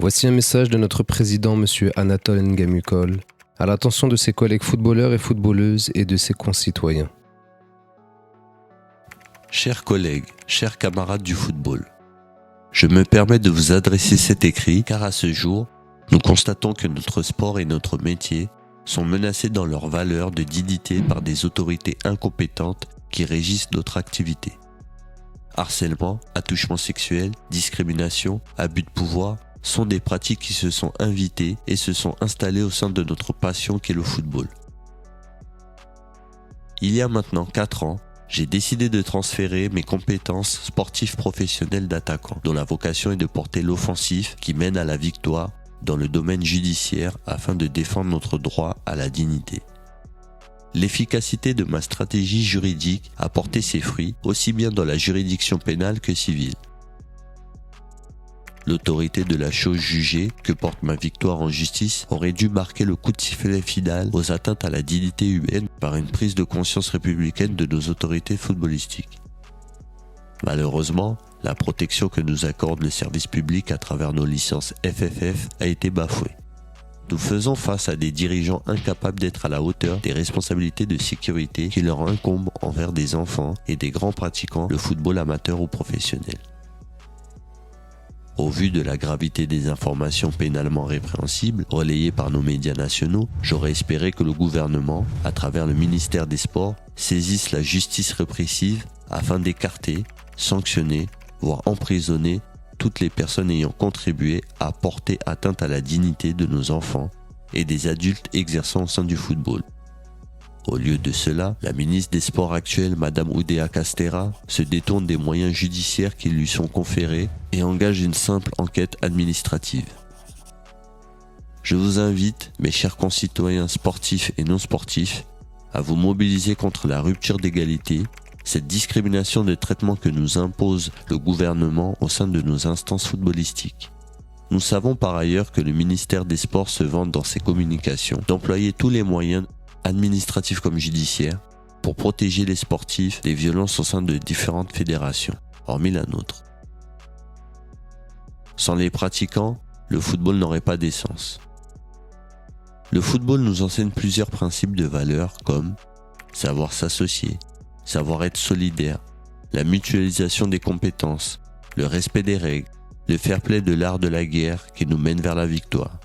Voici un message de notre président, M. Anatole Ngamukol, à l'attention de ses collègues footballeurs et footballeuses et de ses concitoyens. Chers collègues, chers camarades du football, je me permets de vous adresser cet écrit car à ce jour, nous constatons que notre sport et notre métier sont menacés dans leur valeur de dignité par des autorités incompétentes qui régissent notre activité. Harcèlement, attouchement sexuel, discrimination, abus de pouvoir sont des pratiques qui se sont invitées et se sont installées au sein de notre passion qu'est le football. Il y a maintenant 4 ans, j'ai décidé de transférer mes compétences sportives professionnelles d'attaquant, dont la vocation est de porter l'offensif qui mène à la victoire dans le domaine judiciaire afin de défendre notre droit à la dignité. L'efficacité de ma stratégie juridique a porté ses fruits aussi bien dans la juridiction pénale que civile. L'autorité de la chose jugée que porte ma victoire en justice aurait dû marquer le coup de sifflet final aux atteintes à la dignité humaine par une prise de conscience républicaine de nos autorités footballistiques. Malheureusement, la protection que nous accorde le service public à travers nos licences FFF a été bafouée. Nous faisons face à des dirigeants incapables d'être à la hauteur des responsabilités de sécurité qui leur incombent envers des enfants et des grands pratiquants de football amateur ou professionnel. Au vu de la gravité des informations pénalement répréhensibles relayées par nos médias nationaux, j'aurais espéré que le gouvernement, à travers le ministère des Sports, saisisse la justice répressive afin d'écarter, sanctionner, voire emprisonner toutes les personnes ayant contribué à porter atteinte à la dignité de nos enfants et des adultes exerçant au sein du football. Au lieu de cela, la ministre des Sports actuelle, Madame Oudéa Castéra, se détourne des moyens judiciaires qui lui sont conférés et engage une simple enquête administrative. Je vous invite, mes chers concitoyens sportifs et non sportifs, à vous mobiliser contre la rupture d'égalité, cette discrimination de traitement que nous impose le gouvernement au sein de nos instances footballistiques. Nous savons par ailleurs que le ministère des Sports se vante dans ses communications d'employer tous les moyens administratifs comme judiciaires pour protéger les sportifs des violences au sein de différentes fédérations, hormis la nôtre. Sans les pratiquants, le football n'aurait pas d'essence. Le football nous enseigne plusieurs principes de valeurs comme savoir s'associer, savoir être solidaire, la mutualisation des compétences, le respect des règles, le fair play de l'art de la guerre qui nous mène vers la victoire.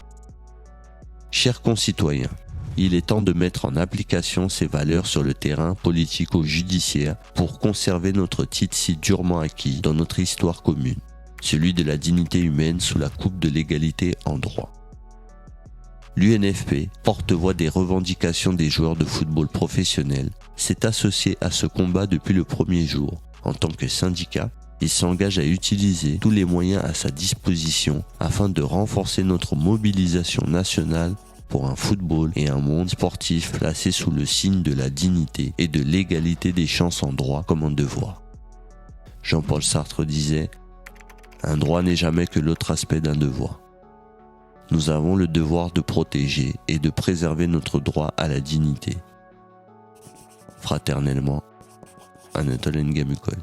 Chers concitoyens, il est temps de mettre en application ces valeurs sur le terrain politico-judiciaire pour conserver notre titre si durement acquis dans notre histoire commune, celui de la dignité humaine sous la coupe de l'égalité en droit. L'UNFP, porte-voix des revendications des joueurs de football professionnels, s'est associé à ce combat depuis le premier jour. En tant que syndicat, il s'engage à utiliser tous les moyens à sa disposition afin de renforcer notre mobilisation nationale pour un football et un monde sportif placé sous le signe de la dignité et de l'égalité des chances en droit comme en devoir. Jean-Paul Sartre disait « Un droit n'est jamais que l'autre aspect d'un devoir ». Nous avons le devoir de protéger et de préserver notre droit à la dignité. Fraternellement, Anatole Ngamukol.